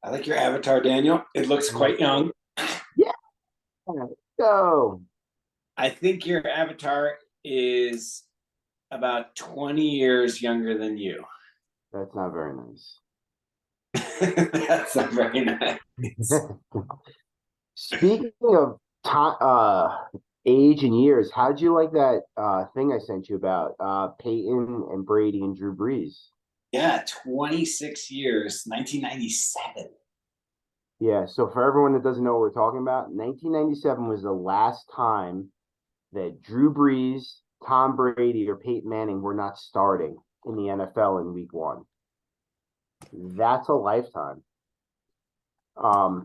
I like your avatar, Daniel. It looks quite young. Yeah. Go. I think your avatar is about 20 years younger than you. That's not very nice. That's not very nice. Speaking of time, age and years, how'd you like that thing I sent you about Peyton and Brady and Drew Brees? Yeah, 26 years, 1997. Yeah, so for everyone that doesn't know what we're talking about, 1997 was the last time that Drew Brees, Tom Brady, or Peyton Manning were not starting in the NFL in week one. That's a lifetime.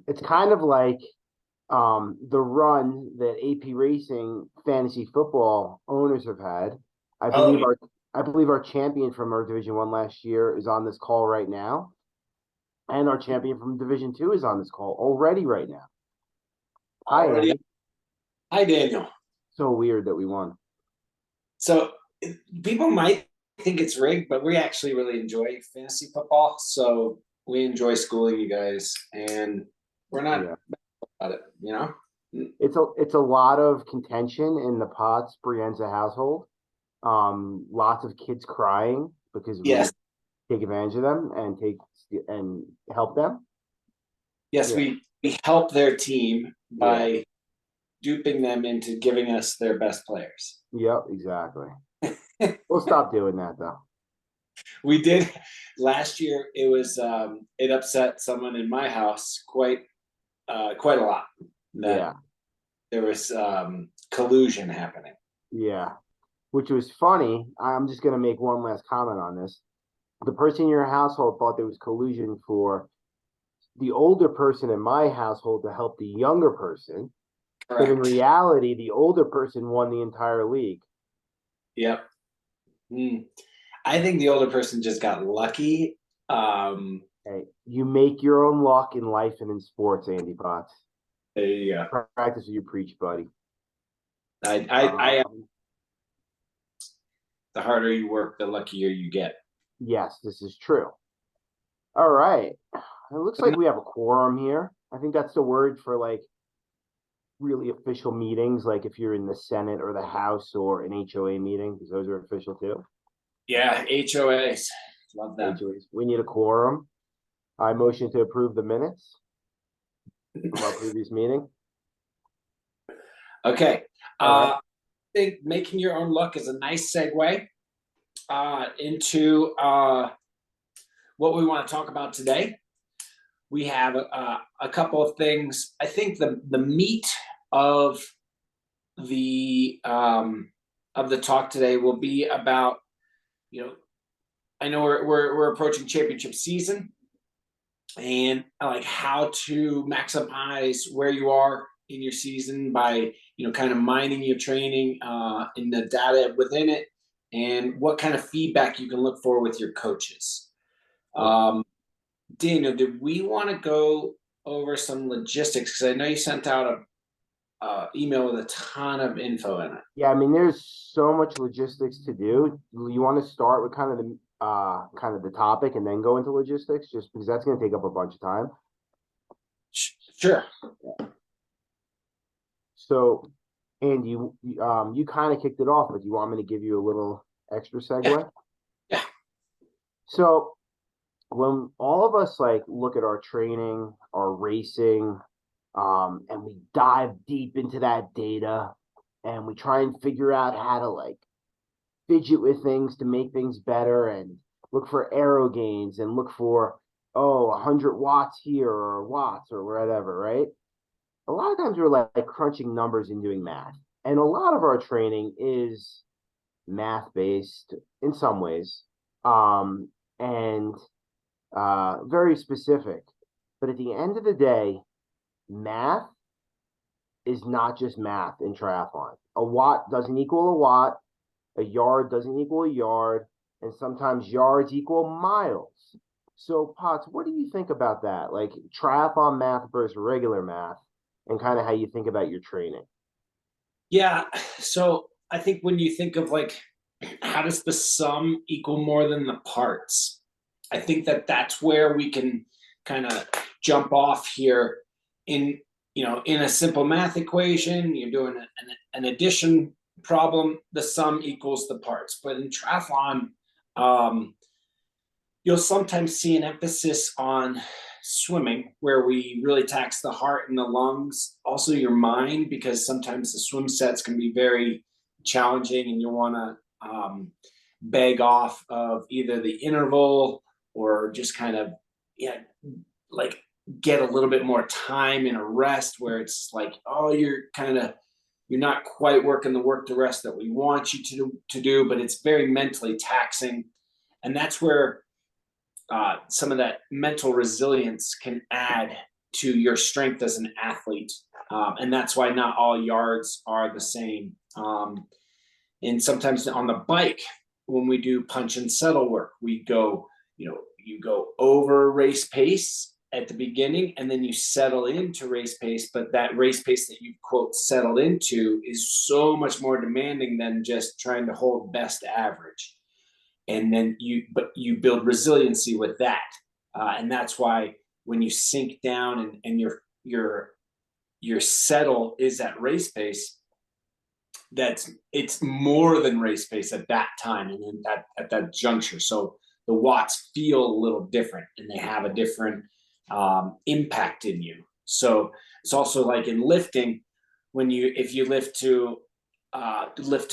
It's kind of like the run that AP Racing fantasy football owners have had. I believe Oh, our champion from our Division One last year is on this call right now, and our champion from Division Two is on this call already right now. Hi, already. Andy. Hi, Daniel. So weird that we won. So people might think it's rigged, but we actually really enjoy fantasy football. So we enjoy schooling you guys, and we're not Yeah, about it, you know? it's a lot of contention in the Potts Brienza household. Lots of kids crying because we Yes. take advantage of them and help them. Yes, Yeah, we help their team yeah, by duping them into giving us their best players. yep, exactly. We'll stop doing that though. We did last year. It was it upset someone in my house quite a lot that Yeah, there was collusion happening. yeah. Which was funny. I'm just gonna make one last comment on this. The person in your household thought there was collusion for the older person in my household to help the younger person, but in Correct. reality, the older person won the entire league. Yep. Mm. I think the older person just got lucky. Hey, you make your own luck in life and in sports, Andy Potts. There you go. Practice what you preach, buddy. I Um, the harder you work, the luckier you get. yes, this is true. All right. It looks like we have a quorum here. I think that's the word for like really official meetings, like if you're in the Senate or the House or an HOA meeting, because those are official too. Yeah, HOAs. Love them. HOAs. We need a quorum. I motion to approve the minutes from our previous meeting. Okay. All right. I think making your own luck is a nice segue into what we want to talk about today. We have a couple of things. I think the meat of the talk today will be about, you know, I know we're approaching championship season, and like how to maximize where you are in your season by, you know, kind of mining your training in the data within it, and what kind of feedback you can look for with your coaches. Daniel, did we want to go over some logistics? Because I know you sent out a email with a ton of info in it. Yeah, I mean, there's so much logistics to do. You want to start with kind of the topic and then go into logistics, just because that's going to take up a bunch of time. Sure. So, Andy, you kind of kicked it off, but do you want me to give you a little extra segue? Yeah. So, when all of us like look at our training, our racing, and we dive deep into that data and we try and figure out how to like fidget with things to make things better and look for aero gains and look for 100 watts here or watts or whatever, right? A lot of times we're like crunching numbers and doing math, and a lot of our training is math based in some ways. and very specific. But at the end of the day, math is not just math in triathlon. A watt doesn't equal a watt, a yard doesn't equal a yard, and sometimes yards equal miles. So, Potts, what do you think about that? Like triathlon math versus regular math, and kind of how you think about your training? Yeah. So I think when you think of like, how does the sum equal more than the parts? I think that that's where we can kind of jump off here in, in a simple math equation, you're doing an addition problem, the sum equals the parts. But in triathlon, um, you'll sometimes see an emphasis on swimming where we really tax the heart and the lungs, also your mind, because sometimes the swim sets can be very challenging and you'll want to beg off of either the interval or just kind of, yeah, like get a little bit more time in a rest where it's like, oh, you're not quite working the rest that we want you to do, but it's very mentally taxing. And that's where some of that mental resilience can add to your strength as an athlete. And that's why not all yards are the same. And sometimes on the bike, when we do punch and settle work, we go, you go over race pace at the beginning and then you settle into race pace. But that race pace that you quote settled into is so much more demanding than just trying to hold best average. And then you build resiliency with that. And that's why when you sink down and your settle is at race pace, it's more than race pace at that time and then at that juncture. So the watts feel a little different and they have a different impact in you. So it's also like in lifting, if you lift to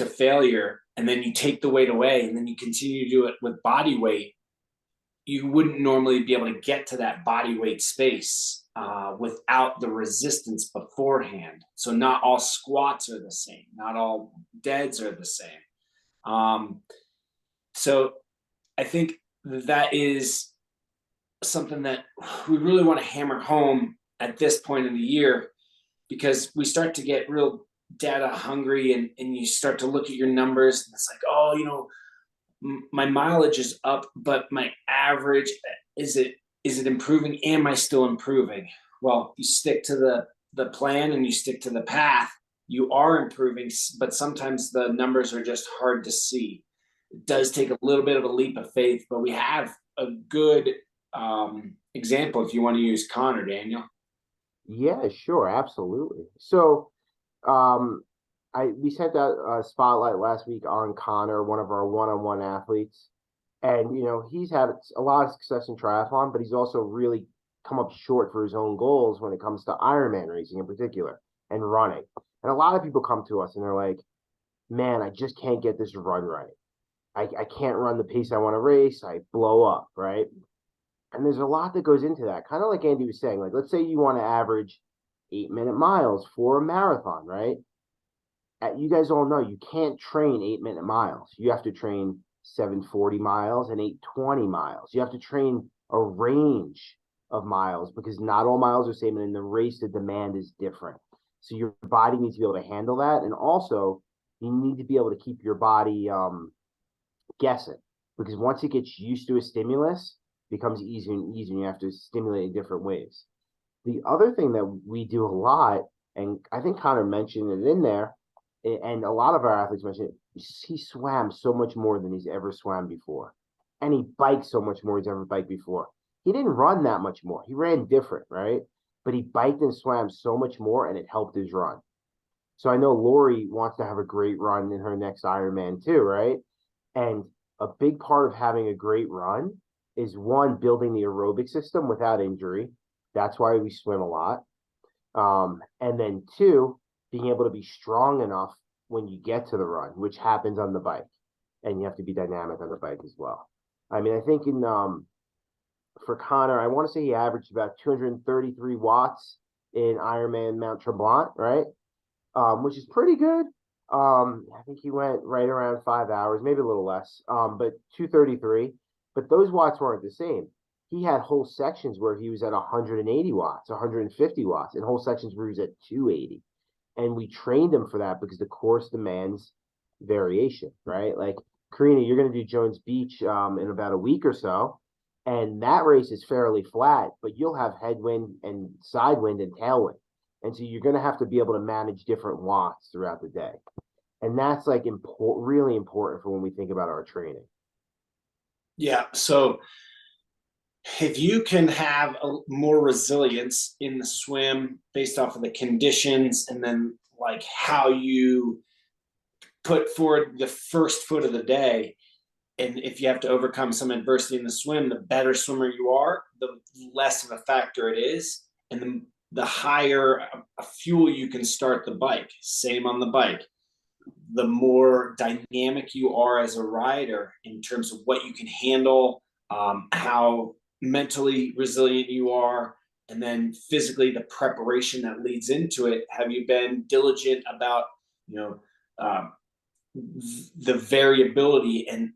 failure and then you take the weight away and then you continue to do it with body weight, you wouldn't normally be able to get to that body weight space without the resistance beforehand. So not all squats are the same. Not all deads are the same. So I think that is something that we really want to hammer home at this point in the year, because we start to get real data hungry and you start to look at your numbers and it's like, oh, my mileage is up, but my average, is it improving? Am I still improving? Well, you stick to the plan and you stick to the path, you are improving, but sometimes the numbers are just hard to see. It does take a little bit of a leap of faith, but we have a good example if you want to use Connor, Daniel. Yeah, sure, absolutely. So, um, we sent out a spotlight last week on Connor, one of our one-on-one athletes, and he's had a lot of success in triathlon, but he's also really come up short for his own goals when it comes to Ironman racing in particular and running. And a lot of people come to us and they're like, "Man, I just can't get this run right. I can't run the pace I want to race. I blow up, right?" And there's a lot that goes into that. Kind of like Andy was saying, like, let's say you want to average 8-minute miles for a marathon, right? You guys all know you can't train 8-minute miles. You have to train 740 miles and 820 miles. You have to train a range of miles because not all miles are the same. And in the race, the demand is different. So your body needs to be able to handle that. And also, you need to be able to keep your body guessing, because once it gets used to a stimulus, it becomes easier and easier. And you have to stimulate in different ways. The other thing that we do a lot, and I think Connor mentioned it in there, and a lot of our athletes mentioned it, he swam so much more than he's ever swam before. And he biked so much more than he's ever biked before. He didn't run that much more. He ran different, right? But he biked and swam so much more, and it helped his run. So I know Lori wants to have a great run in her next Ironman too, right? And a big part of having a great run is, one, building the aerobic system without injury. That's why we swim a lot. And then two, being able to be strong enough when you get to the run, which happens on the bike. And you have to be dynamic on the bike as well. I mean, I think for Connor, I want to say he averaged about 233 watts in Ironman Mount Tremblant, right? Which is pretty good. I think he went right around 5 hours, maybe a little less, but 233. but those watts weren't the same. He had whole sections where he was at 180 watts, 150 watts, and whole sections where he was at 280. And we trained him for that because the course demands variation, right? Like, Karina, you're going to do Jones Beach in about a week or so, and that race is fairly flat, but you'll have headwind and side wind and tailwind. And so you're going to have to be able to manage different watts throughout the day. And that's like really important for when we think about our training. Yeah. So if you can have more resilience in the swim based off of the conditions, and then like how you put forward the first foot of the day, and if you have to overcome some adversity in the swim, the better swimmer you are, the less of a factor it is, and the higher a fuel you can start the bike. Same on the bike. The more dynamic you are as a rider in terms of what you can handle, how mentally resilient you are, and then physically the preparation that leads into it. Have you been diligent about, you know, um, the variability and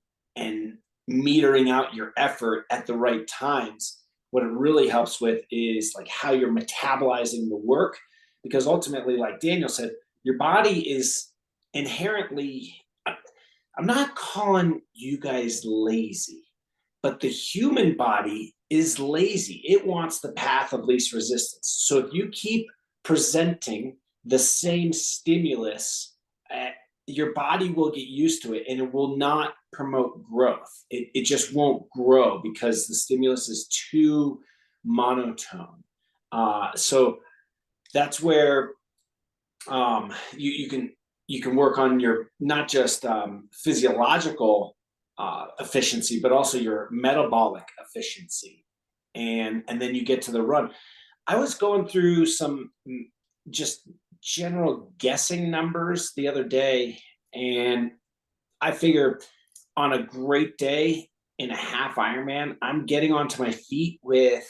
metering out your effort at the right times? What it really helps with is like how you're metabolizing the work, because ultimately, like Daniel said, your body is inherently, I'm not calling you guys lazy, but the human body is lazy. It wants the path of least resistance. So if you keep presenting the same stimulus, your body will get used to it, and it will not promote growth. It just won't grow because the stimulus is too monotone. So that's where you can work on your not just physiological efficiency, but also your metabolic efficiency, and then you get to the run. I was going through some just general guessing numbers the other day, and I figure on a great day in a half Ironman, I'm getting onto my feet with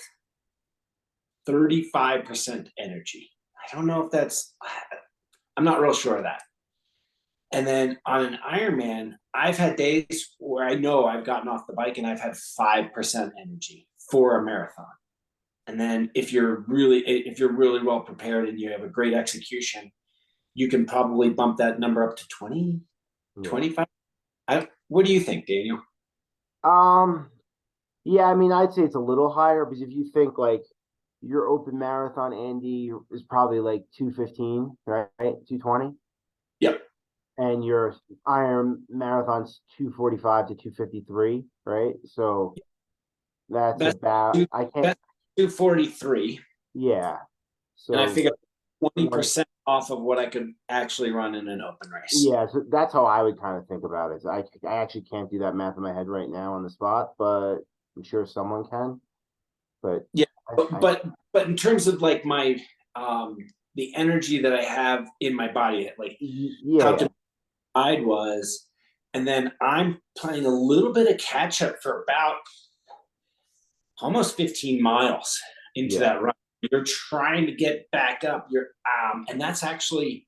35% energy. I don't know if that's, I'm not real sure of that. And then on an Ironman, I've had days where I know I've gotten off the bike and I've had 5% energy for a marathon. And then if you're really well prepared and you have a great execution, you can probably bump that number up to 20, 25. What do you think, Daniel? Um, yeah, I mean, I'd say it's a little higher because if you think like your open marathon, Andy, is probably like 215, right? 220. Yep. And your Iron Marathon's 245 to 253, right? So that's Best, about, I can't, best 243. yeah. And I So figured one, 20% off of what I could actually run in an open race. yeah, so that's how I would kind of think about it. I actually can't do that math in my head right now on the spot, but I'm sure someone can. But Yeah. I But in terms of like my the energy that I have in my body, like yeah, how yeah, tide was, and then I'm playing a little bit of catch up for about almost 15 miles into yeah, that run. You're trying to get back up. And that's actually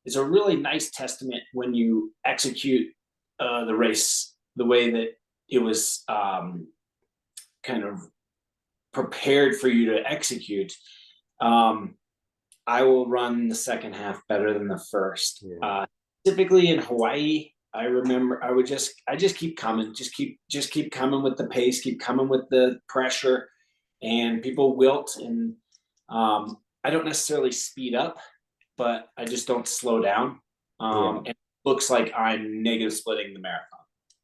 is a really nice testament when you execute the race the way that it was kind of prepared for you to execute. Um, I will run the second half better than the first. yeah. Typically in Hawaii, I remember I just keep coming, just keep coming with the pace, keep coming with the pressure, and people wilt, and I don't necessarily speed up, but I just don't slow down. Yeah. And it looks like I'm negative splitting the marathon.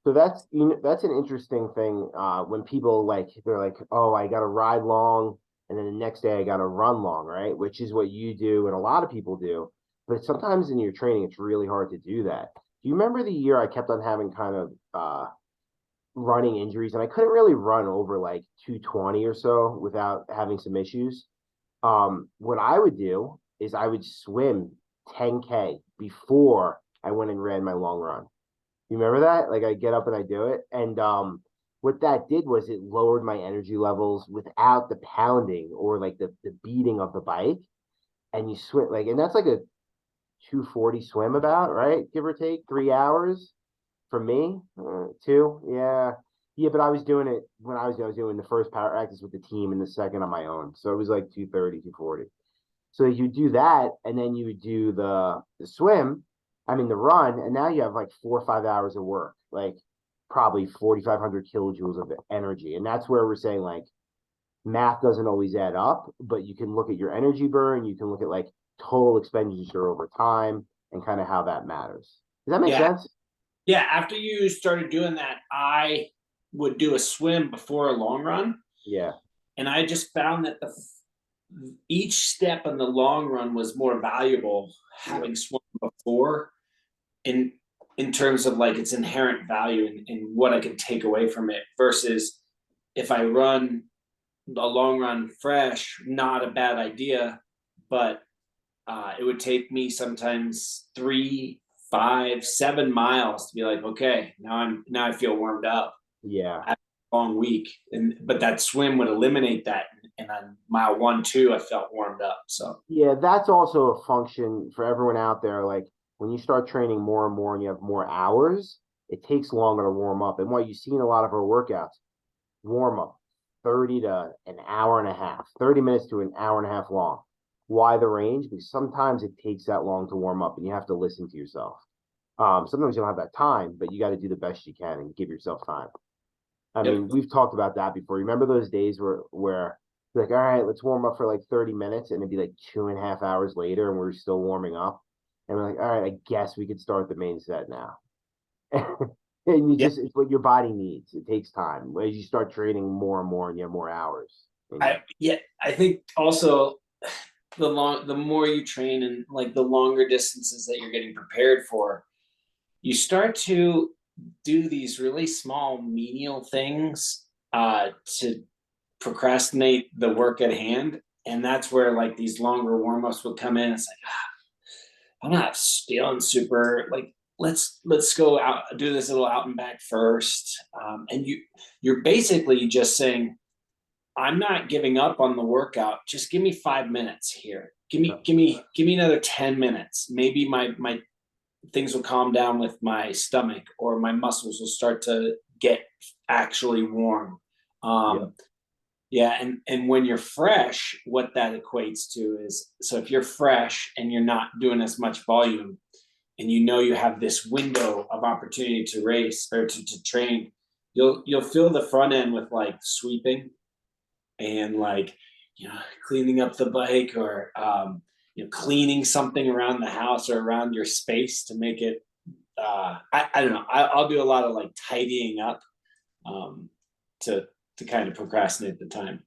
So that's that's an interesting thing. When people like they're like, oh, I got to ride long, and then the next day I got to run long, right? Which is what you do, and a lot of people do. But sometimes in your training, it's really hard to do that. Do you remember the year I kept on having kind of running injuries, and I couldn't really run over like 220 or so without having some issues? What I would do is I would swim 10K before I went and ran my long run. You remember that? Like I get up and I do it. And what that did was it lowered my energy levels without the pounding or like the beating of the bike. And you swim like, and that's like a 240 swim about, right? Give or take 3 hours for me. Two. Yeah. Yeah, but I was doing it when I was doing the first power practice with the team and the second on my own. So it was like 230, 240. So you do that, and then you would do the swim, I mean the run, and now you have like 4 or 5 hours of work, like probably 4,500 kilojoules of energy. And that's where we're saying like math doesn't always add up, but you can look at your energy burn, you can look at like total expenditure over time and kind of how that matters. Does that make Yeah. sense? Yeah. After you started doing that, I would do a swim before a long run. Yeah. And I just found that each step in the long run was more valuable Yep. having swum before in in terms of like its inherent value and what I could take away from it versus if I run a long run fresh, not a bad idea, but it would take me sometimes 3, 5, 7 miles to be like, okay, now I feel warmed up Yeah. after a long week, and but that swim would eliminate that, and on mile 1, 2, I felt warmed up. So Yeah, that's also a function for everyone out there. Like when you start training more and more and you have more hours, it takes longer to warm up. And what you see in a lot of our workouts, warm up 30 to an hour and a half, 30 minutes to an hour and a half long. Why the range? Because sometimes it takes that long to warm up and you have to listen to yourself. Sometimes you don't have that time, but you got to do the best you can and give yourself time. I yep, mean, we've talked about that before. Remember those days where like, all right, let's warm up for like 30 minutes, and it'd be like 2.5 hours later, and we're still warming up. And we're like, all right, I guess we could start the main set now. And yeah. it's what your body needs. It takes time. As you start training more and more and you have more hours. I think also the more you train and like the longer distances that you're getting prepared for, you start to do these really small menial things to procrastinate the work at hand. And that's where like these longer warm-ups would come in. It's like, I'm not feeling super like let's go out, do this little out and back first. And you're basically just saying, I'm not giving up on the workout. Just give me 5 minutes here. Give me another 10 minutes. Maybe my things will calm down with my stomach, or my muscles will start to get actually warm. Yeah. Yeah, and when you're fresh, what that equates to is, so if you're fresh and you're not doing as much volume, and you know you have this window of opportunity to race or to train, you'll fill the front end with like sweeping and like, cleaning up the bike, or cleaning something around the house or around your space to make it. I don't know. I'll do a lot of like tidying up, um, to kind of procrastinate the time.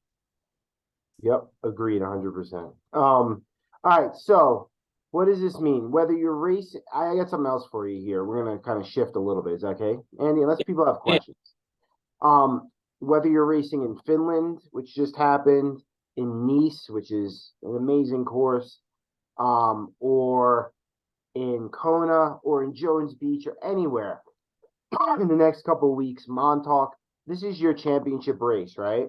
Yep. Agreed 100%. All right. So what does this mean? Whether you're racing, I got something else for you here. We're gonna kind of shift a little bit. Is that okay? Andy, unless people have Yeah, questions. Whether you're racing in Finland, which just happened, in Nice, which is an amazing course, or in Kona or in Jones Beach or anywhere in the next couple of weeks, Montauk, this is your championship race, right?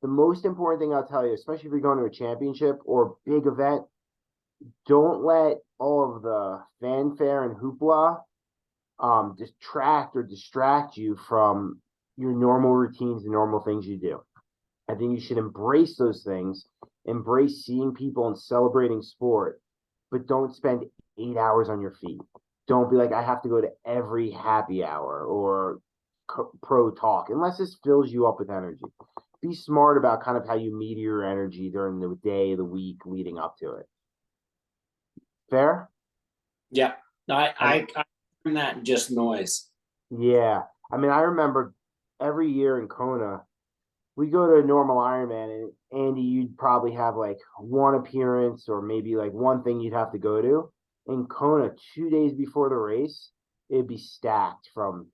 The most important thing I'll tell you, especially if you're going to a championship or big event, don't let all of the fanfare and hoopla detract or distract you from your normal routines and normal things you do. I think you should embrace those things, embrace seeing people and celebrating sport, but don't spend 8 hours on your feet. Don't be like, I have to go to every happy hour or pro talk, unless this fills you up with energy. Be smart about kind of how you meter your energy during the day, the week leading up to it. Fair? yeah. No, I mean, I turn that just noise. yeah. I mean, I remember every year in Kona, we go to a normal Ironman, and Andy, you'd probably have like one appearance or maybe like one thing you'd have to go to. In Kona, 2 days before the race, it'd be stacked from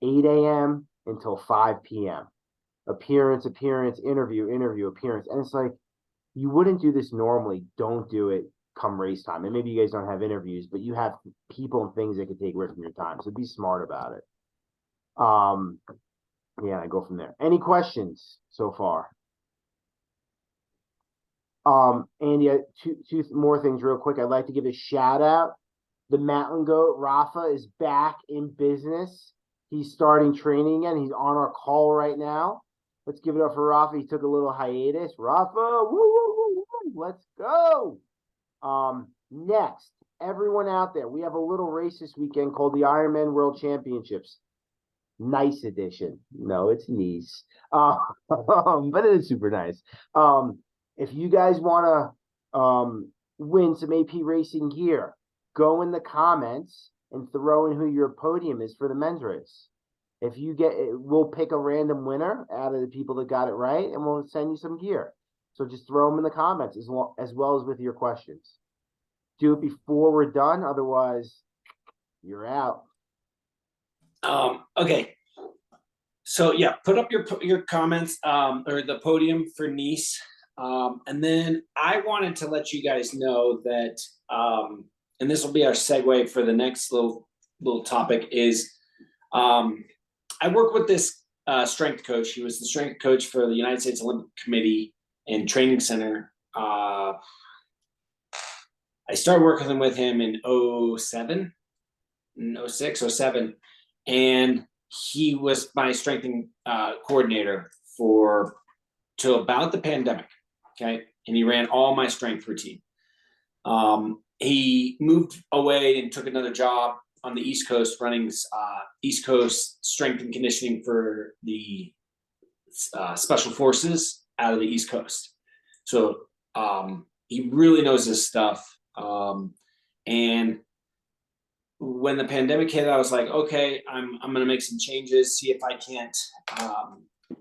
8 a.m. until 5 p.m. Appearance, appearance, interview, interview, appearance. And it's like, you wouldn't do this normally. Don't do it come race time. And maybe you guys don't have interviews, but you have people and things that could take away from your time. So be smart about it. Um, yeah, I go from there. Any questions so far? Andy, two more things real quick. I'd like to give a shout out. The Matlin goat, Rafa, is back in business. He's starting training again. He's on our call right now. Let's give it up for Rafa. He took a little hiatus. Rafa, woo, woo, woo, woo. Let's go. Next, everyone out there, we have a little race this weekend called the Ironman World Championships. Nice edition. No, it's nice. But it is super nice. If you guys want to win some AP racing gear, go in the comments and throw in who your podium is for the men's race. If you get it, we'll pick a random winner out of the people that got it right, and we'll send you some gear. So just throw them in the comments as well as with your questions. Do it before we're done, otherwise you're out. Okay. So yeah, put up your comments or the podium for Nice. And then I wanted to let you guys know that, and this will be our segue for the next little topic is, I work with this strength coach. He was the strength coach for the United States Olympic Committee and Training Center. I started working with him in 07, 06, 07. And he was my strengthening coordinator till about the pandemic. Okay. And he ran all my strength routine. He moved away and took another job on the East Coast running East Coast strength and conditioning for the special forces out of the East Coast. So he really knows this stuff. And when the pandemic hit, I was like, okay, I'm going to make some changes, see if I can't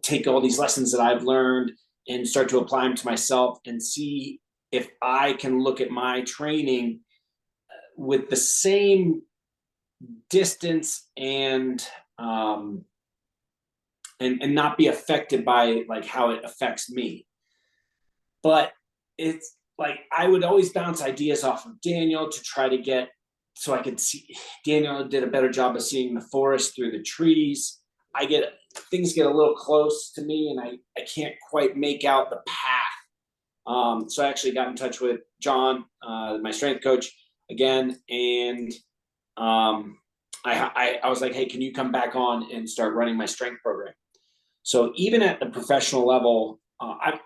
take all these lessons that I've learned and start to apply them to myself and see if I can look at my training with the same distance and not be affected by like how it affects me. But it's like I would always bounce ideas off of Daniel to try to get so I could see. Daniel did a better job of seeing the forest through the trees. Things get a little close to me and I can't quite make out the path. So I actually got in touch with John, my strength coach again. And I was like, hey, can you come back on and start running my strength program? So even at the professional level, I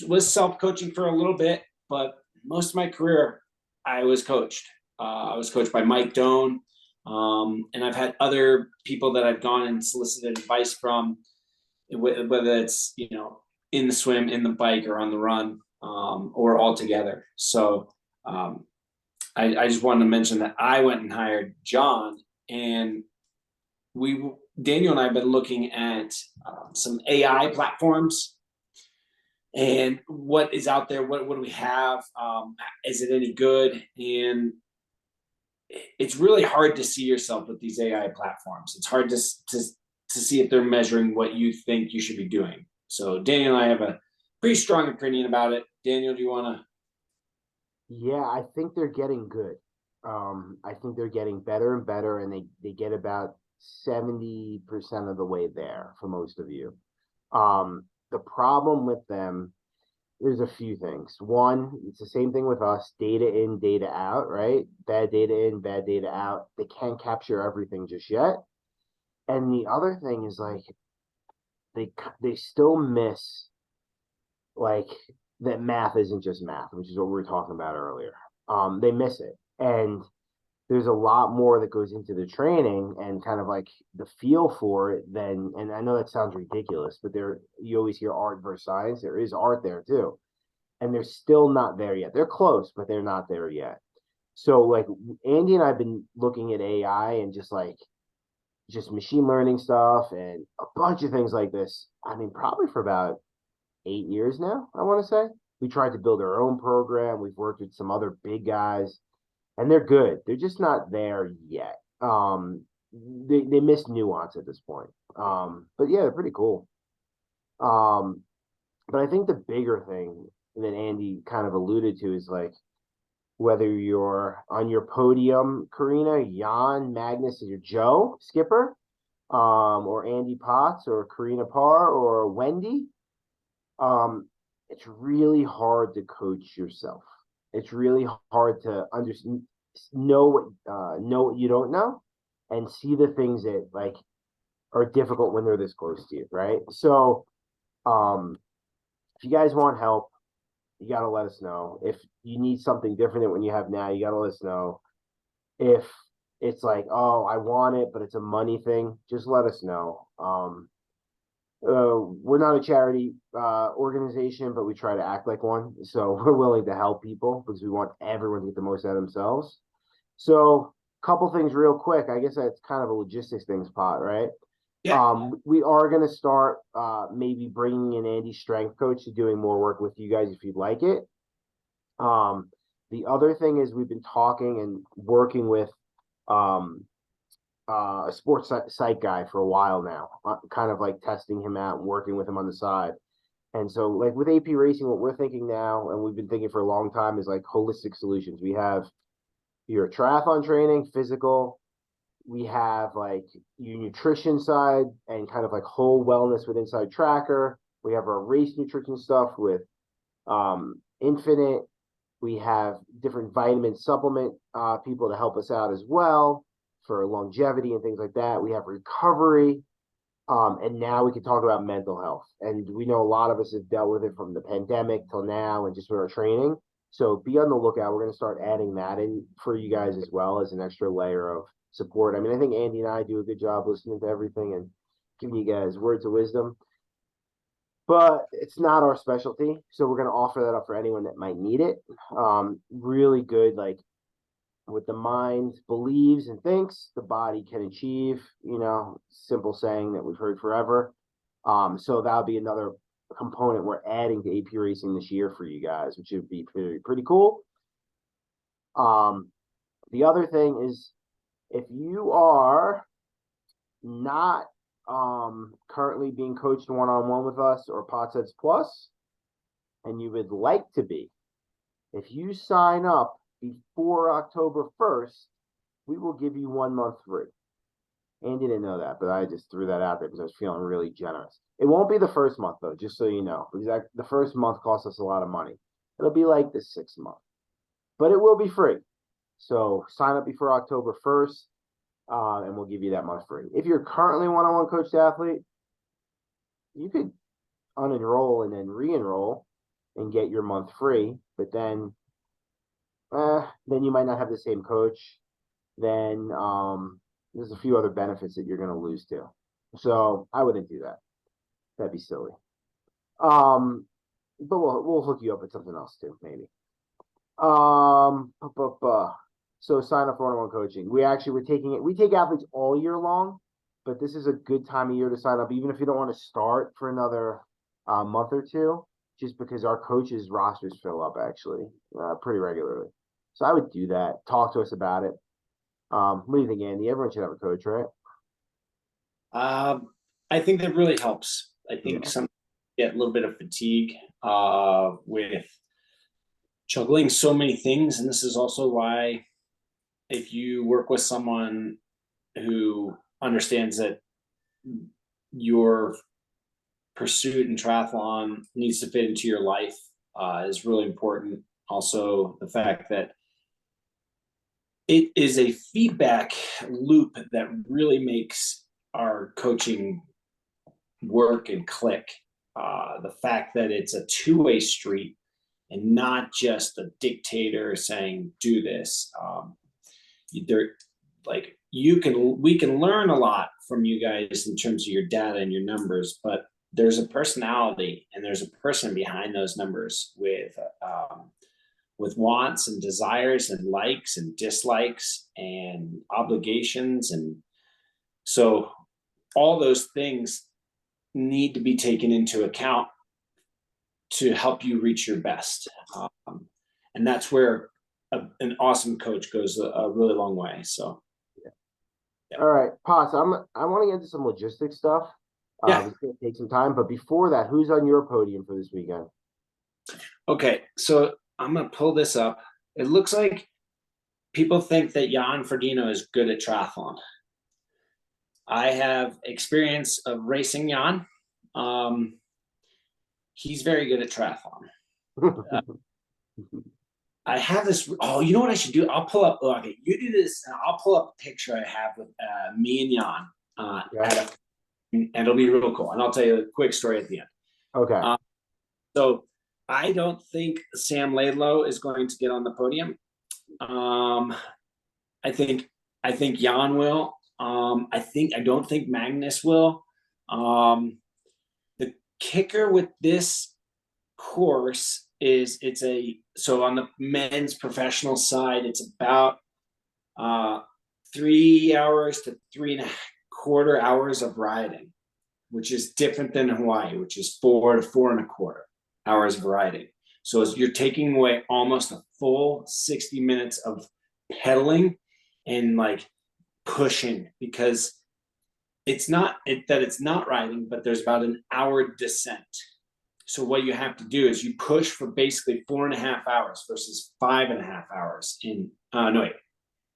was self-coaching for a little bit, but most of my career I was coached. I was coached by Mike Doan. And I've had other people that I've gone and solicited advice from, whether it's, in the swim, in the bike, or on the run, or all together. So I just wanted to mention that I went and hired John, and Daniel and I have been looking at some AI platforms and what is out there. What do we have? Is it any good? And it's really hard to see yourself with these AI platforms. It's hard to see if they're measuring what you think you should be doing. So Daniel and I have a pretty strong opinion about it. Daniel, do you want to? Yeah, I think they're getting good. I think they're getting better and better, and they get about 70% of the way there for most of you. The problem with them, there's a few things. One, it's the same thing with us, data in, data out, right? Bad data in, bad data out. They can't capture everything just yet. And the other thing is like they still miss like that math isn't just math, which is what we were talking about earlier. They miss it. And there's a lot more that goes into the training and kind of like the feel for it than, and I know that sounds ridiculous, but you always hear art versus science. There is art there too. And they're still not there yet. They're close, but they're not there yet. So like Andy and I have been looking at AI and just machine learning stuff and a bunch of things like this. I mean, probably for about 8 years now, I want to say. We tried to build our own program. We've worked with some other big guys, and they're good. They're just not there yet. They miss nuance at this point. But yeah, they're pretty cool. But I think the bigger thing that Andy kind of alluded to is like whether you're on your podium, Karina, Jan, Magnus, or Joe Skipper, or Andy Potts, or Karina Parr, or Wendy. It's really hard to coach yourself. It's really hard to know what you don't know, and see the things that like are difficult when they're this close to you, right? So, if you guys want help, you got to let us know. If you need something different than what you have now, you got to let us know. If it's like, oh, I want it, but it's a money thing, just let us know. We're not a charity organization, but we try to act like one. So we're willing to help people because we want everyone to get the most out of themselves. So, couple things real quick. I guess that's kind of a logistics things pot, right? Yeah. We are going to start maybe bringing in Andy's strength coach to doing more work with you guys if you'd like it. The other thing is we've been talking and working with um, a sports site guy for a while now, kind of like testing him out and working with him on the side. And so, like with AP Racing, what we're thinking now, and we've been thinking for a long time, is like holistic solutions. We have your triathlon training, physical. We have like your nutrition side and kind of like whole wellness with Inside Tracker. We have our race nutrition stuff with Infinite. We have different vitamin supplement people to help us out as well for longevity and things like that. We have recovery. And now we can talk about mental health. And we know a lot of us have dealt with it from the pandemic till now and just with our training. So be on the lookout. We're going to start adding that in for you guys as well as an extra layer of support. I mean, I think Andy and I do a good job listening to everything and giving you guys words of wisdom. But it's not our specialty. So we're going to offer that up for anyone that might need it. Really good, like what the mind believes and thinks, the body can achieve, simple saying that we've heard forever. So that'll be another component we're adding to AP Racing this year for you guys, which would be pretty cool. The other thing is if you are not currently being coached one-on-one with us or Potsets Plus, and you would like to be, if you sign up before October 1st, we will give you 1 month free. Andy didn't know that, but I just threw that out there because I was feeling really generous. It won't be the first month, though, just so you know, because the first month costs us a lot of money. It'll be like the 6th month, but it will be free. So sign up before October 1st, and we'll give you that month free. If you're currently one-on-one coached athlete, you could unenroll and then re-enroll and get your month free, but then you might not have the same coach. Then there's a few other benefits that you're going to lose too. So I wouldn't do that. That'd be silly. But we'll hook you up with something else too, maybe. So sign up for one-on-one coaching. We take athletes all year long, but this is a good time of year to sign up, even if you don't want to start for another month or two, just because our coaches' rosters fill up actually pretty regularly. So I would do that. Talk to us about it. What do you think, Andy? Everyone should have a coach, right? I think that really helps. I think some get a little bit of fatigue with juggling so many things, and this is also why if you work with someone who understands that your pursuit in triathlon needs to fit into your life is really important. Also, the fact that it is a feedback loop that really makes our coaching work and click. The fact that it's a two-way street and not just a dictator saying, do this. We can learn a lot from you guys in terms of your data and your numbers, but there's a personality and there's a person behind those numbers with wants and desires and likes and dislikes and obligations. And so all those things need to be taken into account to help you reach your best. And that's where an awesome coach goes a really long way. So. Yeah. All right, Potts, I want to get into some logistics stuff. It's going to take some time, but before that, who's on your podium for this weekend? Okay, so I'm going to pull this up. It looks like people think that Jan Frodeno is good at triathlon. I have experience of racing Jan. He's very good at triathlon. I have this. Oh, you know what I should do? I'll pull up. Oh, okay, you do this, and I'll pull up a picture I have with me and Jan Yeah. and it'll be real cool. And I'll tell you a quick story at the end. Okay. Uh, so I don't think Sam Laidlow is going to get on the podium. Um, I think Jan will. I don't think Magnus will. The kicker with this course is so on the men's professional side, it's about 3 hours to 3.25 hours of riding, which is different than Hawaii, which is 4 to 4.25 hours of riding. So you're taking away almost a full 60 minutes of pedaling and like pushing, because it's not riding, but there's about an hour descent. So what you have to do is you push for basically 4.5 hours versus 5.5 hours in no wait.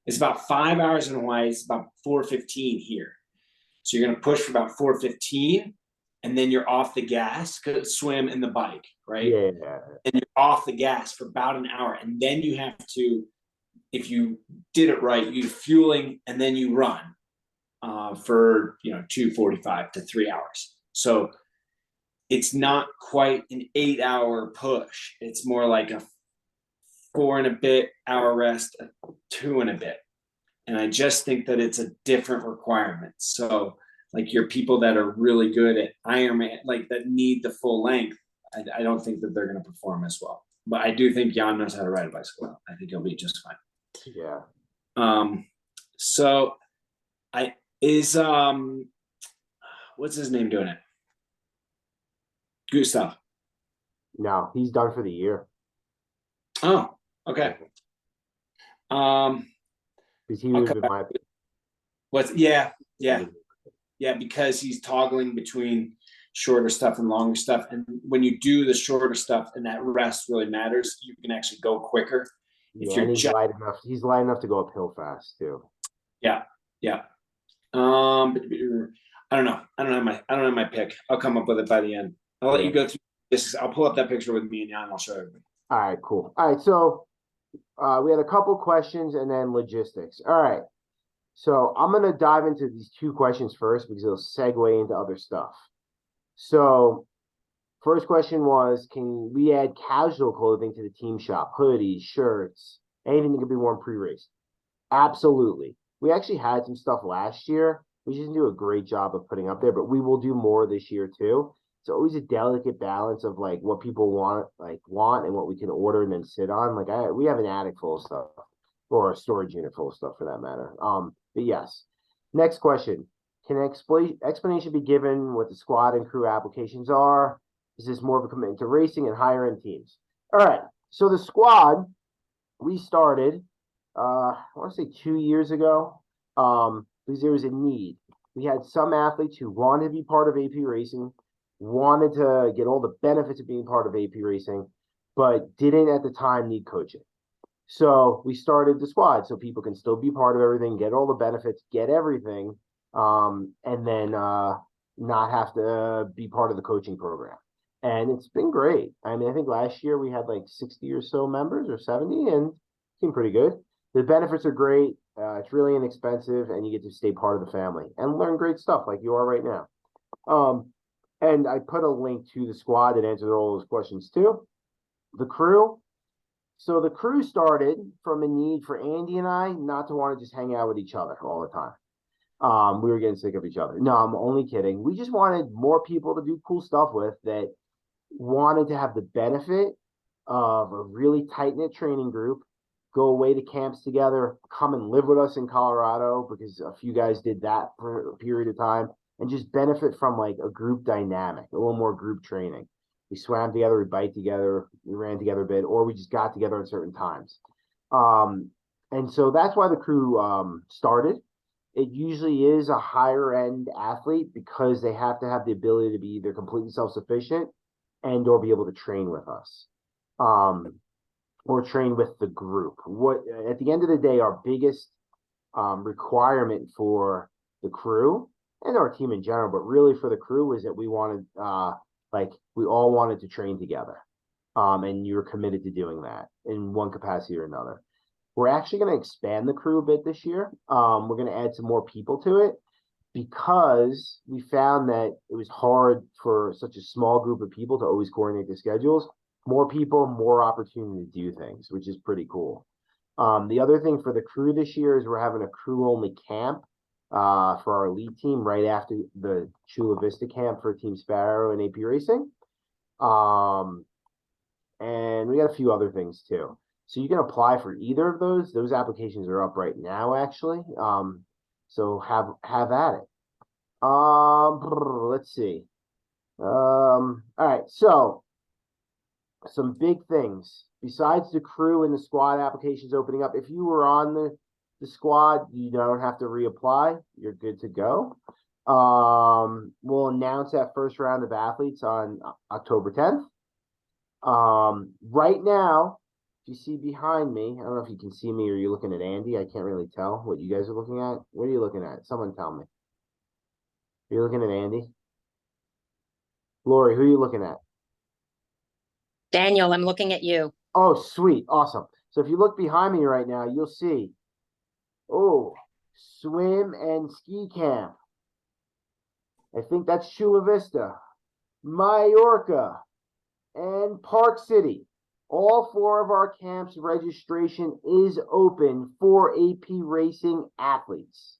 It's about 5 hours in Hawaii. It's about 4:15 here. So you're gonna push for about 4:15, and then you're off the gas, swim and the bike, right? Yeah. And you're off the gas for about an hour, and then you have to, if you did it right, you fueling and then you run for 2:45 to 3 hours. So it's not quite an 8-hour push. It's more like a 4 and a bit hour rest, a 2 and a bit. And I just think that it's a different requirement. So like your people that are really good at Ironman, like that need the full length, I don't think that they're going to perform as well. But I do think Jan knows how to ride a bicycle. I think he'll be just fine. Yeah. So I is what's his name doing it? Gustav. No, he's done for the year. Oh, okay. Because he was with my. What's yeah, because he's toggling between shorter stuff and longer stuff. And when you do the shorter stuff and that rest really matters, you can actually go quicker. If Yeah, you're and he's just light enough. He's light enough to go uphill fast too. yeah. I don't know. I don't have my pick. I'll come up with it by the end. I'll let you go through this. I'll pull up that picture with me and Jan. I'll show everybody. All right, cool. All right, so we had a couple questions and then logistics. All right, so I'm gonna dive into these two questions first because it'll segue into other stuff. So first question was, can we add casual clothing to the team shop? Hoodies, shirts, anything that could be worn pre-race? Absolutely. We actually had some stuff last year. We just didn't do a great job of putting up there, but we will do more this year too. It's always a delicate balance of like what people want and what we can order and then sit on. We have an attic full of stuff, or a storage unit full of stuff for that matter. But yes. Next question. Can an explanation be given what the squad and crew applications are? Is this more of a commitment to racing and higher end teams? All right. So the squad, we started I want to say 2 years ago, because there was a need. We had some athletes who wanted to be part of AP Racing, wanted to get all the benefits of being part of AP Racing, but didn't at the time need coaching. So we started the squad so people can still be part of everything, get all the benefits, get everything, and then not have to be part of the coaching program. And it's been great. I mean, I think last year we had like 60 or so members or 70, and it seemed pretty good. The benefits are great. It's really inexpensive, and you get to stay part of the family and learn great stuff like you are right now. And I put a link to the squad that answers all those questions too. The crew. So the crew started from a need for Andy and I not to want to just hang out with each other all the time. We were getting sick of each other. No, I'm only kidding. We just wanted more people to do cool stuff with that wanted to have the benefit of a really tight-knit training group, go away to camps together, come and live with us in Colorado because a few guys did that for a period of time, and just benefit from like a group dynamic, a little more group training. We swam together, we biked together, we ran together a bit, or we just got together at certain times. And so that's why the crew started. It usually is a higher end athlete because they have to have the ability to be either completely self-sufficient and or be able to train with us. Or train with the group. What at the end of the day, our biggest requirement for the crew and our team in general, but really for the crew, is that we wanted we all wanted to train together. and you're committed to doing that in one capacity or another. We're actually going to expand the crew a bit this year. We're going to add some more people to it because we found that it was hard for such a small group of people to always coordinate the schedules. More people, more opportunity to do things, which is pretty cool. The other thing for the crew this year is we're having a crew-only camp for our elite team right after the Chula Vista camp for Team Spaero and AP Racing. And we got a few other things too. So you can apply for either of those. Those applications are up right now, actually. So have at it. Let's see. All right. So some big things besides the crew and the squad applications opening up. If you were on the squad, you don't have to reapply. You're good to go. We'll announce that first round of athletes on October 10th. Right now, if you see behind me, I don't know if you can see me or you're looking at Andy. I can't really tell what you guys are looking at. What are you looking at? Someone tell me. Are you looking at Andy? Lori, who are you looking at? Daniel, I'm looking at you. Oh, sweet. Awesome. So if you look behind me right now, you'll see, oh, swim and ski camp. I think that's Chula Vista, Mallorca, and Park City. All 4 of our camps registration is open for AP Racing athletes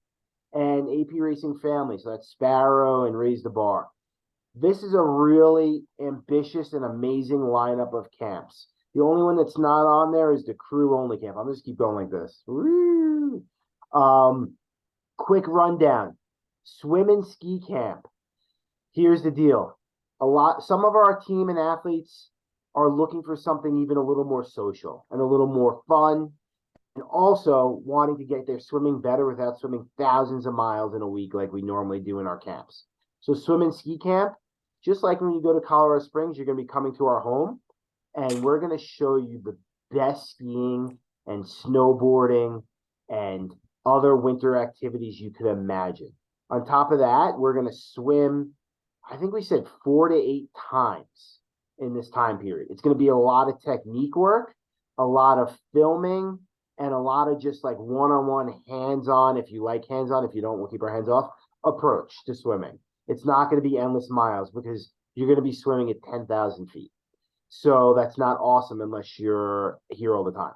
and AP Racing families. So that's Spaero and Raise the Bar. This is a really ambitious and amazing lineup of camps. The only one that's not on there is the crew-only camp. I'm just keep going like this. Woo! Quick rundown. Swim and ski camp. Here's the deal. Some of our team and athletes are looking for something even a little more social and a little more fun, and also wanting to get their swimming better without swimming thousands of miles in a week like we normally do in our camps. So swim and ski camp, just like when you go to Colorado Springs, you're going to be coming to our home, and we're going to show you the best skiing and snowboarding and other winter activities you could imagine. On top of that, we're going to swim, I think we said 4 to 8 times in this time period. It's going to be a lot of technique work, a lot of filming, and a lot of just like one-on-one hands-on, if you like hands-on, if you don't, we'll keep our hands off, approach to swimming. It's not going to be endless miles because you're going to be swimming at 10,000 feet. So that's not awesome unless you're here all the time.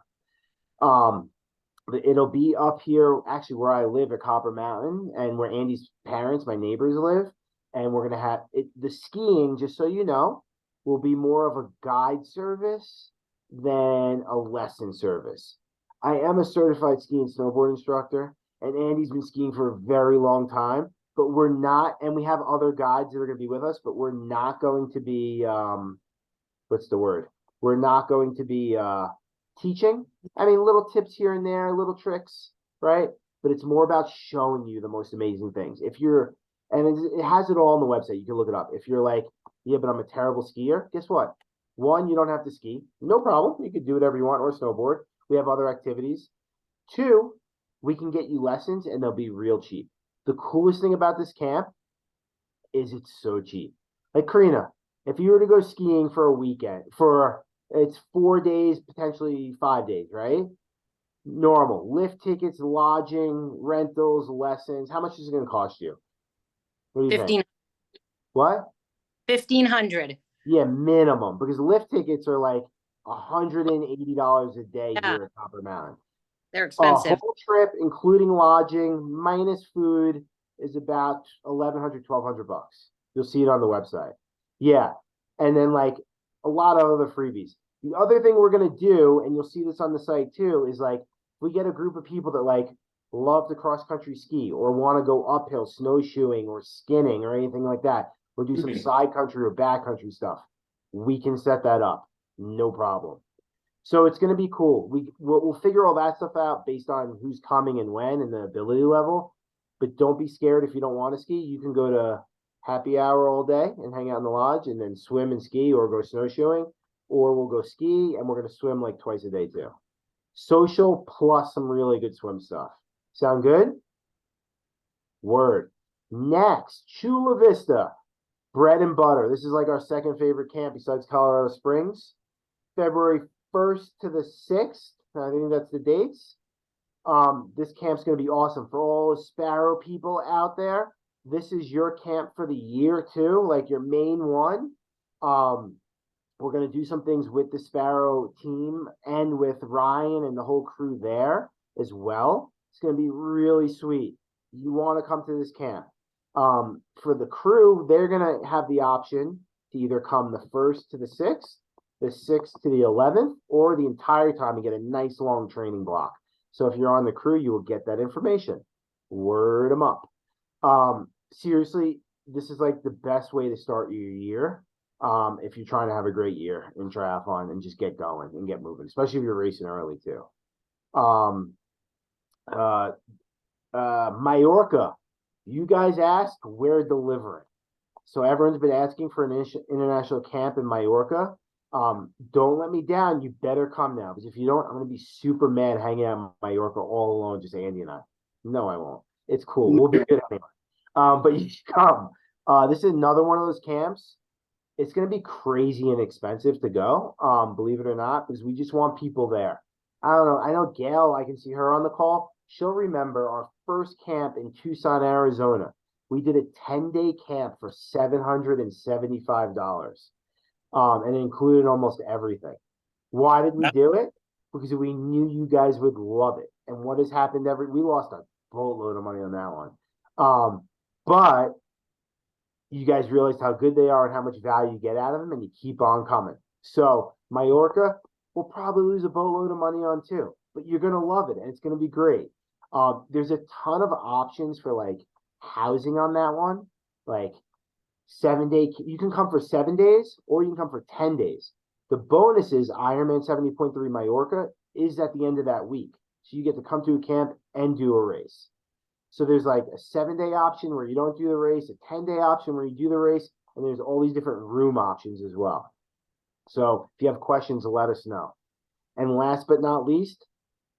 It'll be up here, actually, where I live at Copper Mountain and where Andy's parents, my neighbors, live. And we're going to have it. The skiing, just so you know, will be more of a guide service than a lesson service. I am a certified ski and snowboard instructor, and Andy's been skiing for a very long time. But we're not, and we have other guides that are going to be with us, but we're not going to be, what's the word? We're not going to be teaching. I mean, little tips here and there, little tricks, right? But it's more about showing you the most amazing things. If you're, and it has it all on the website. You can look it up. If you're like, yeah, but I'm a terrible skier, guess what? 1, you don't have to ski. No problem. You can do whatever you want or snowboard. We have other activities. 2, we can get you lessons and they'll be real cheap. The coolest thing about this camp is it's so cheap. Like Karina, if you were to go skiing for a weekend, it's 4 days, potentially 5 days, right? Normal. Lift tickets, lodging, rentals, lessons. How much is it going to cost you? What do you think? What? 1,500. Yeah, minimum. Because lift tickets are like $180 a day here at Copper Mountain. They're expensive. A whole trip, including lodging, minus food, is about $1,100-$1,200. You'll see it on the website. Yeah. And then like a lot of other freebies. The other thing we're going to do, and you'll see this on the site too, is like we get a group of people that like love to cross country ski or want to go uphill snowshoeing or skinning or anything like that, or do some side country or back country stuff. We can set that up. No problem. So it's going to be cool. We'll figure all that stuff out based on who's coming and when and the ability level. But don't be scared if you don't want to ski. You can go to happy hour all day and hang out in the lodge and then swim and ski or go snowshoeing. Or we'll go ski and we're going to swim like twice a day too. Social plus some really good swim stuff. Sound good? Word. Next, Chula Vista. Bread and butter. This is like our second favorite camp besides Colorado Springs. February 1st to the 6th. I think that's the dates. This camp's going to be awesome for all the Spaero people out there. This is your camp for the year too, like your main one. We're going to do some things with the Spaero team and with Ryan and the whole crew there as well. It's going to be really sweet. You want to come to this camp. For the crew, they're going to have the option to either come the 1st to the 6th, the 6th to the 11th, or the entire time and get a nice long training block. So if you're on the crew, you will get that information. Word them up. Seriously, this is like the best way to start your year. If you're trying to have a great year in triathlon and just get going and get moving, especially if you're racing early too. Mallorca, you guys asked, we're delivering. So everyone's been asking for an international camp in Mallorca. Don't let me down. You better come now, because if you don't, I'm going to be super mad hanging out in Mallorca all alone, just Andy and I. No, I won't. It's cool. We'll be good anyway. But you should come. This is another one of those camps. It's going to be crazy and expensive to go, believe it or not, because we just want people there. I don't know. I know Gail, I can see her on the call. She'll remember our first camp in Tucson, Arizona. We did a 10-day camp for $775. And it included almost everything. Why did we do it? Because we knew you guys would love it. And what has happened we lost a boatload of money on that one. But you guys realized how good they are and how much value you get out of them, and you keep on coming. So Mallorca, we'll probably lose a boatload of money on too, but you're going to love it, and it's going to be great. There's a ton of options for like housing on that one. Like 7-day, you can come for 7 days or you can come for 10 days. The bonus is Ironman 70.3 Mallorca is at the end of that week. So you get to come to a camp and do a race. So there's like a 7-day option where you don't do the race, a 10-day option where you do the race, and there's all these different room options as well. So if you have questions, let us know. And last but not least,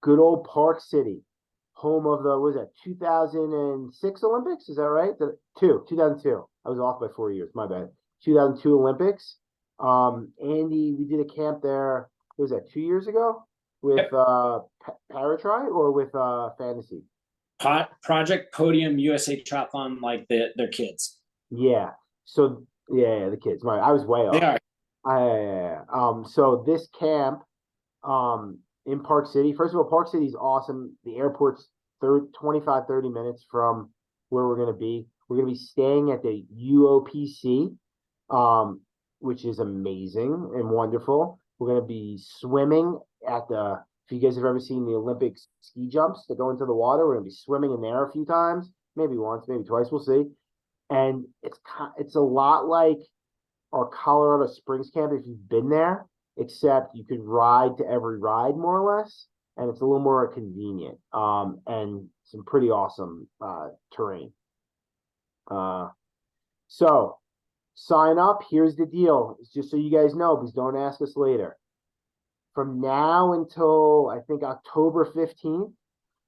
good old Park City, home of the, what was that, 2006 Olympics? Is that right? 2002. I was off by 4 years, my bad. 2002 Olympics. Andy, we did a camp there, what was that, 2 years ago? With Paratri or with Fantasy? Project Podium USA Triathlon, like their kids. Yeah. So yeah, the kids. I was way off. They are. So this camp, in Park City. First of all, Park City is awesome. The airport's 25, 30 minutes from where we're gonna be. We're gonna be staying at the UOPC, which is amazing and wonderful. We're gonna be swimming at the. If you guys have ever seen the Olympic ski jumps that go into the water, we're gonna be swimming in there a few times, maybe once, maybe twice, we'll see. And it's a lot like our Colorado Springs camp if you've been there, except you could ride to every ride more or less, and it's a little more convenient. And some pretty awesome terrain. So sign up. Here's the deal. It's just so you guys know, because don't ask us later. From now until I think October 15th,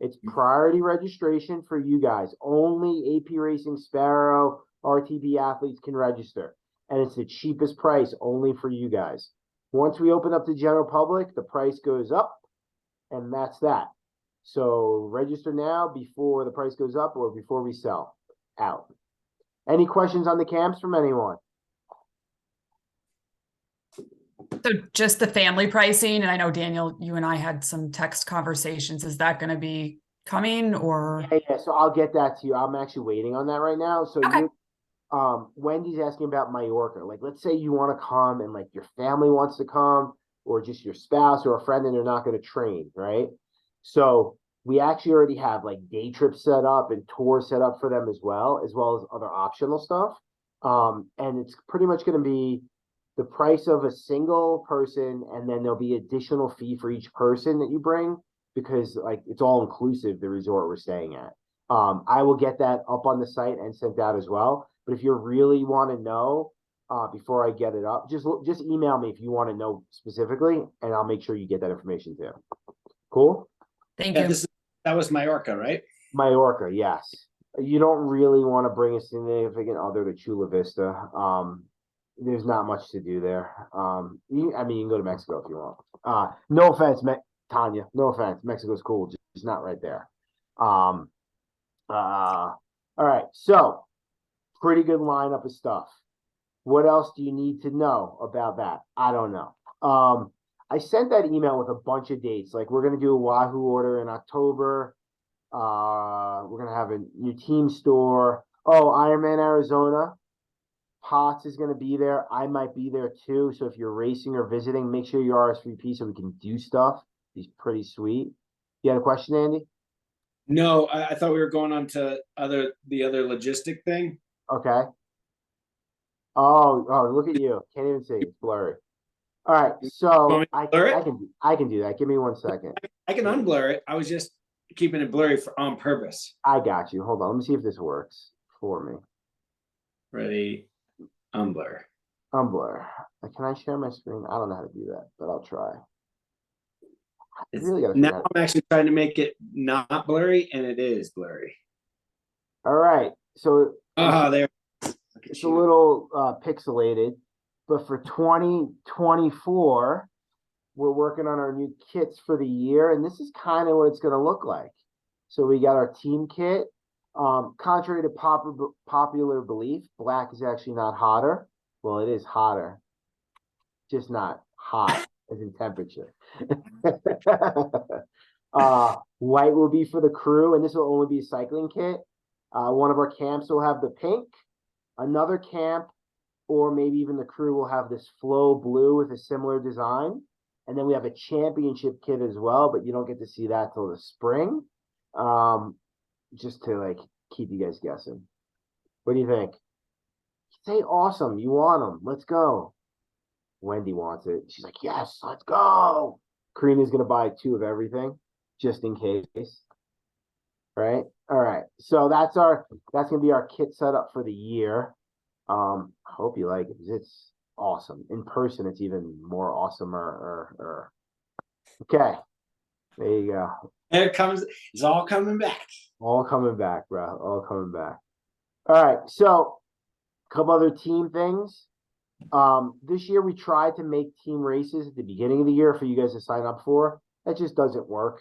it's priority registration for you guys. Only AP Racing Spaero RTB athletes can register. And it's the cheapest price only for you guys. Once we open up to general public, the price goes up, and that's that. So register now before the price goes up or before we sell out. Any questions on the camps from anyone? So just the family pricing, and I know Daniel, you and I had some text conversations. Is that going to be coming or? Yeah, so I'll get that to you. I'm actually waiting on that right now. So Okay. Wendy's asking about Mallorca. Like, let's say you want to come and like your family wants to come, or just your spouse or a friend, and they're not going to train, right? So we actually already have like day trips set up and tours set up for them as well as other optional stuff. And it's pretty much going to be the price of a single person, and then there'll be additional fee for each person that you bring, because like it's all inclusive, the resort we're staying at. I will get that up on the site and sent out as well. But if you really want to know, before I get it up, just email me if you want to know specifically, and I'll make sure you get that information too. Cool? Thank you. That was Mallorca, right? Mallorca, yes. You don't really want to bring a significant other to Chula Vista. there's not much to do there. I mean, you can go to Mexico if you want. No offense, Tanya. No offense. Mexico's cool, just not right there. All right. So pretty good lineup of stuff. What else do you need to know about that? I don't know. I sent that email with a bunch of dates. Like we're gonna do a Wahoo order in October. We're gonna have a new team store. Oh, Ironman Arizona. Potts is gonna be there. I might be there too. So if you're racing or visiting, make sure you RSVP so we can do stuff. He's pretty sweet. You had a question, Andy? No, I thought we were going on to the other logistic thing. Okay. Oh, look at you. Can't even see. It's blurry. All right. So Want me to blur it? I can do that. Give me 1 second. I can unblur it. I was just keeping it blurry on purpose. I got you. Hold on. Let me see if this works for me. Ready? Unblur. Unblur. Can I share my screen? I don't know how to do that, but I'll try. I It's, really gotta now figure out. I'm actually trying to make it not blurry, and it is blurry. All right. So There. it's a little pixelated, but for 2024, we're working on our new kits for the year, and this is kind of what it's going to look like. So we got our team kit. Contrary to popular belief, black is actually not hotter. Well, it is hotter, just not hot as in temperature. White will be for the crew, and this will only be a cycling kit. One of our camps will have the pink. Another camp, or maybe even the crew, will have this flow blue with a similar design. And then we have a championship kit as well, but you don't get to see that till the spring. Just to like keep you guys guessing. What do you think? Say awesome. You want them. Let's go. Wendy wants it. She's like, yes, let's go. Karina's going to buy 2 of everything just in case. Right. All right. So that's going to be our kit setup for the year. I hope you like it because it's awesome. In person, it's even more awesomer. Okay. There you go. There it comes. It's all coming back. All coming back, bro. All coming back. All right. So a couple other team things. This year we tried to make team races at the beginning of the year for you guys to sign up for. That just doesn't work.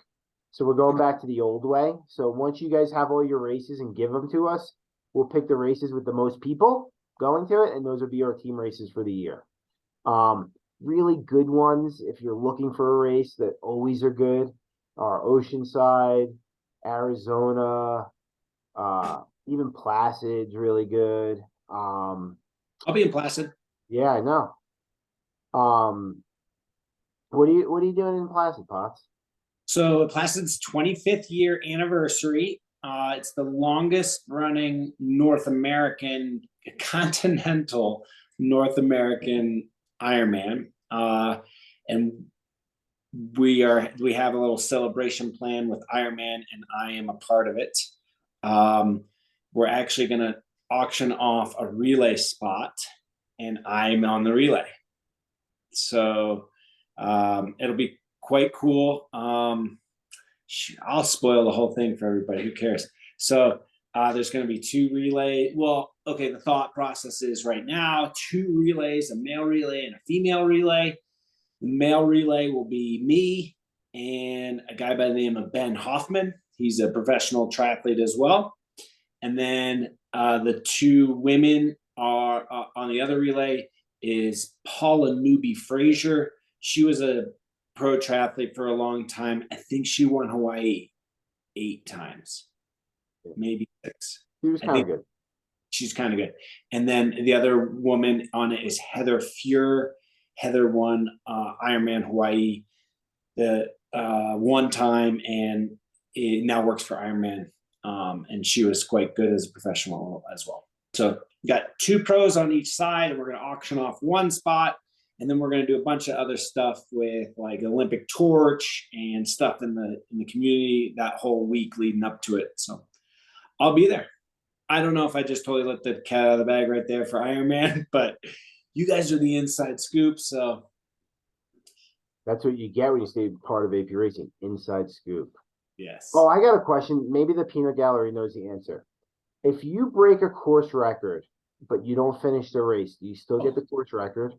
So we're going back to the old way. So once you guys have all your races and give them to us, we'll pick the races with the most people going to it, and those will be our team races for the year. Really good ones, if you're looking for a race that always are good, are Oceanside, Arizona, even Placid's really good. I'll be in Placid. Yeah, I know. What are you doing in Placid, Potts? So Placid's 25th year anniversary. It's the longest running North American, continental North American Ironman. And we have a little celebration plan with Ironman, and I am a part of it. We're actually going to auction off a relay spot, and I'm on the relay. So it'll be quite cool. I'll spoil the whole thing for everybody. Who cares? So there's going to be 2 relay. Well, okay. The thought process is right now 2 relays, a male relay and a female relay. The male relay will be me and a guy by the name of Ben Hoffman. He's a professional triathlete as well. And then the 2 women are on the other relay is Paula Newby Frazier. She was a pro triathlete for a long time. I think she won Hawaii 8 times, maybe 6. He was kind of good. She's kind of good. And then the other woman on it is Heather Fuhr. Heather won Ironman Hawaii the one time, and it now works for Ironman. And she was quite good as a professional as well. So you got 2 pros on each side, and we're going to auction off 1 spot. And then we're going to do a bunch of other stuff with like Olympic torch and stuff in the community that whole week leading up to it. So I'll be there. I don't know if I just totally let the cat out of the bag right there for Ironman, but you guys are the inside scoop. So that's what you get when you stay part of AP Racing. Inside scoop. yes. Oh, I got a question. Maybe the peanut gallery knows the answer. If you break a course record but you don't finish the race, do you still get the course record?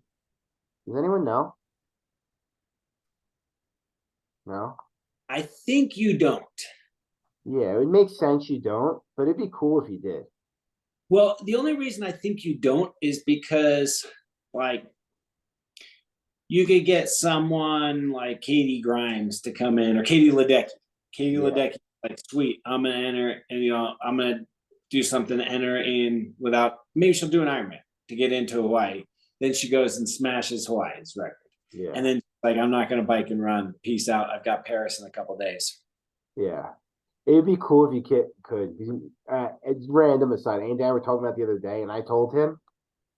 Does anyone know? No? I think you don't. Yeah, it would make sense you don't, but it'd be cool if you did. Well, the only reason I think you don't is because, like, you could get someone like Katie Grimes to come in, or Katie Ledecky. Katie Ledecky, like, sweet, I'm gonna enter, and I'm gonna do something to enter in without. Maybe she'll do an Ironman to get into Hawaii. Then she goes and smashes Hawaii's record, Yeah. and then like, I'm not gonna bike and run. Peace out. I've got Paris in a couple days. Yeah. It'd be cool if you could. It's random aside. Andy and I were talking about the other day, and I told him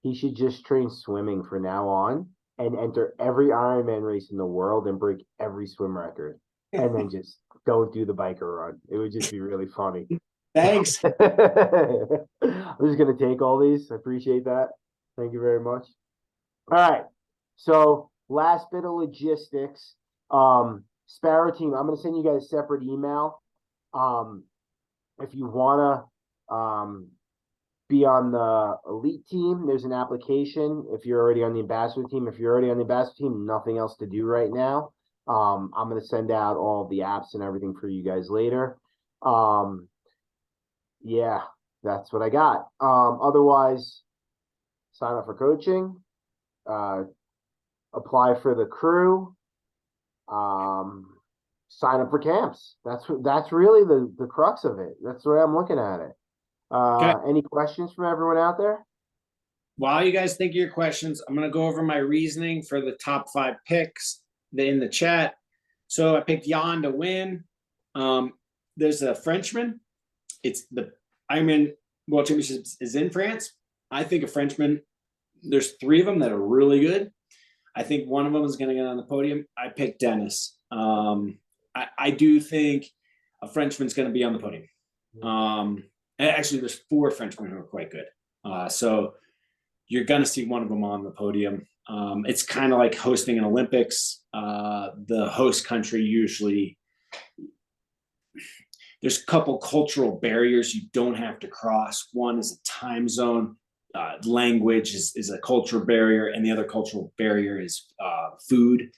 he should just train swimming from now on and enter every Ironman race in the world and break every swim record, and then just don't do the biker run. It would just be really funny. Thanks. I'm just gonna take all these. I appreciate that. Thank you very much. All right. So last bit of logistics. Spaero team, I'm gonna send you guys a separate email. If you wanna be on the elite team, there's an application. If you're already on the ambassador team, nothing else to do right now. I'm gonna send out all the apps and everything for you guys later. Yeah, that's what I got. Otherwise, sign up for coaching, apply for the crew, sign up for camps. That's really the crux of it. That's the way I'm looking at it. Okay. Any questions from everyone out there? While you guys think of your questions, I'm going to go over my reasoning for the top 5 picks in the chat. So I picked Jan to win. There's a Frenchman. It's the Ironman World Championships is in France. I think a Frenchman, there's 3 of them that are really good. I think one of them is going to get on the podium. I picked Dennis. I do think a Frenchman's going to be on the podium. Actually, there's 4 Frenchmen who are quite good. So you're going to see one of them on the podium. It's kind of like hosting an Olympics. The host country usually, there's a couple cultural barriers you don't have to cross. One is a time zone. Language is a cultural barrier, and the other cultural barrier is food.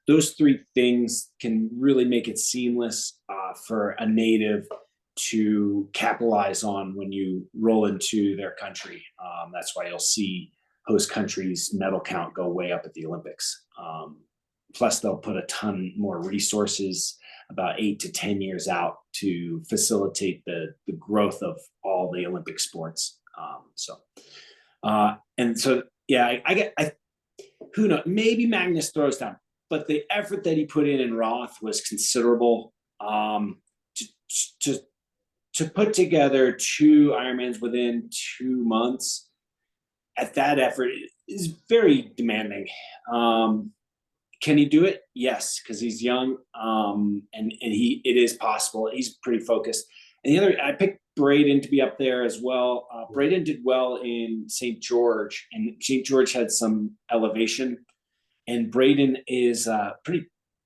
Those 3 things can really make it seamless for a native to capitalize on when you roll into their country. That's why you'll see host countries' medal count go way up at the Olympics. Plus, they'll put a ton more resources about 8 to 10 years out to facilitate the growth of all the Olympic sports. Who knows? Maybe Magnus throws down, but the effort that he put in Roth was considerable. To put together 2 Ironmans within 2 months at that effort is very demanding. Can he do it? Yes, because he's young, and it is possible. He's pretty focused. And the other, I picked Braden to be up there as well. Braden did well in St. George, and St. George had some elevation. And Braden is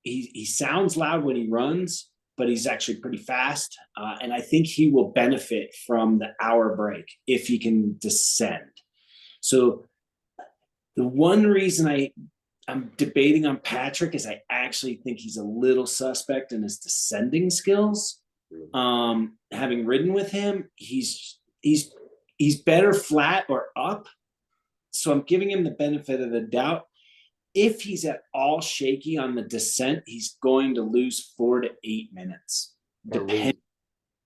he sounds loud when he runs, but he's actually pretty fast. And I think he will benefit from the hour break if he can descend. So the one reason I'm debating on Patrick is I actually think he's a little suspect in his descending skills. Having ridden with him, he's better flat or up. So I'm giving him the benefit of the doubt. If he's at all shaky on the descent, he's going to lose 4 to 8 minutes.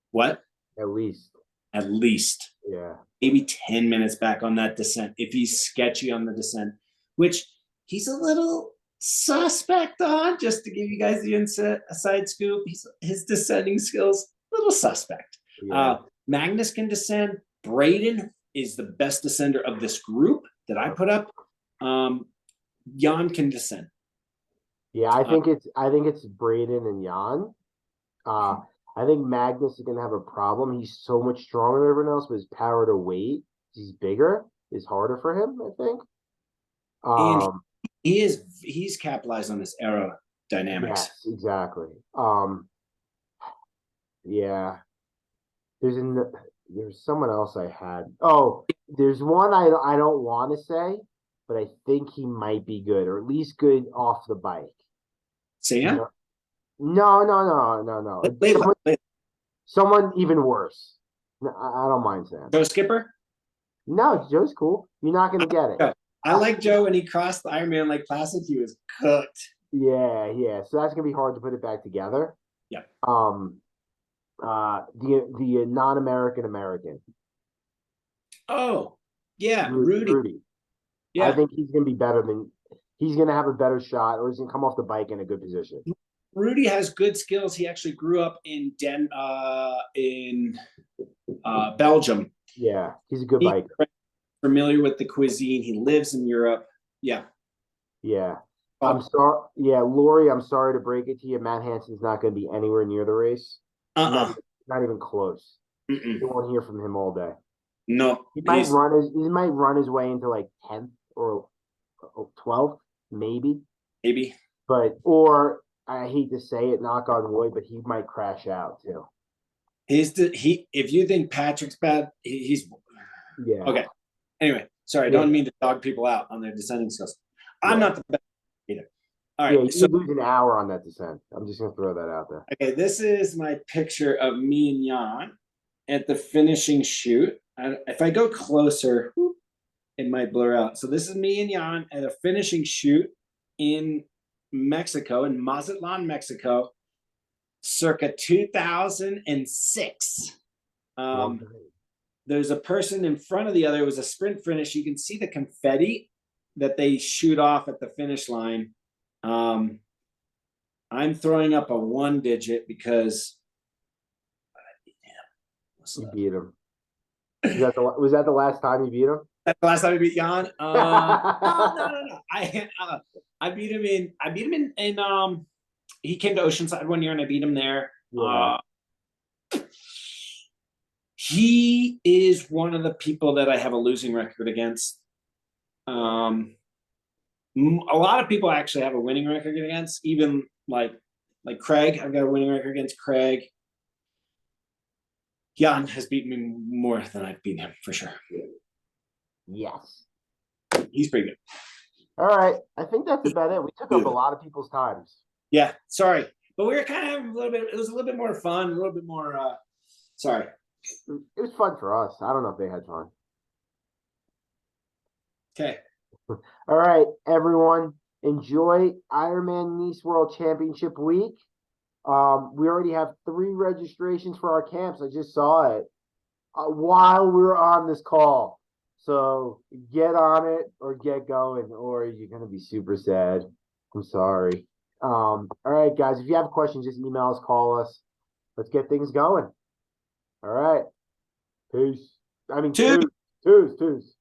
What? At least. At least. Yeah. Maybe 10 minutes back on that descent if he's sketchy on the descent, which he's a little suspect on, just to give you guys the inside scoop. His descending skills, little suspect. Yeah. Magnus can descend. Braden is the best descender of this group that I put up. Jan can descend. Yeah, I think it's Braden and Jan. I think Magnus is gonna have a problem. He's so much stronger than everyone else, but his power to weight, he's bigger, is harder for him, I think. And he's capitalized on this aerodynamics. Yes, exactly. Yeah. There's someone else I had. Oh, There's one I don't want to say, but I think he might be good, or at least good off the bike. Sam? No, no. Layla. Someone even worse. No, I don't mind Sam. Joe Skipper? No, Joe's cool. You're not gonna get it. Yeah. I like Joe when he crossed the Ironman Lake Placid. He was cooked. Yeah. So that's gonna be hard to put it back together. Yeah. The non-American American. Oh, yeah, Rudy. I Yeah, think he's gonna be better than he's gonna have a better shot, or he's gonna come off the bike in a good position. Rudy has good skills. He actually grew up in Belgium. Yeah, he's a good He's biker. familiar with the cuisine. He lives in Europe. Yeah. Yeah. Oh. I'm sorry. Yeah, Lori, I'm sorry to break it to you. Matt Hansen's not going to be anywhere near the race. Not even close. Mm-mm. You won't hear from him all day. No. He might run his way into like 10th or 12th, maybe. Maybe. Or I hate to say it, knock on wood, but he might crash out too. If you think Patrick's bad, he's Yeah. okay. Anyway, sorry, I don't mean to dog people out on their descending skills. I'm not the best either. All right. Yeah, you lose an hour on that descent. I'm just gonna throw that out there. Okay, this is my picture of me and Jan at the finishing shoot. If I go closer, it might blur out. So this is me and Jan at a finishing shoot in Mexico, in Mazatlan, Mexico, circa 2006. There's a person in front of the other. It was a sprint finish. You can see the confetti that they shoot off at the finish line. I'm throwing up a 1 digit because You beat him. Was that the last time you beat him? That's the last time I beat Jan. No. I beat him in he came to Oceanside one year and I beat him there. Yeah. He is one of the people that I have a losing record against. A lot of people actually have a winning record against, even like Craig. I've got a winning record against Craig. Jan has beaten me more than I've beaten him, for sure. Yes. He's pretty good. All right. I think that's about it. We took up a lot of people's times. Yeah, sorry. But we were kind of having it was a little bit more fun, a little bit more, sorry. It was fun for us. I don't know if they had fun. Okay. All right, everyone. Enjoy Ironman Nice World Championship week. We already have 3 registrations for our camps. I just saw it while we were on this call. So get on it or get going, or you're gonna be super sad. I'm sorry. All right, guys. If you have questions, just email us, call us. Let's get things going. All right. Peace. I mean, Two. twos.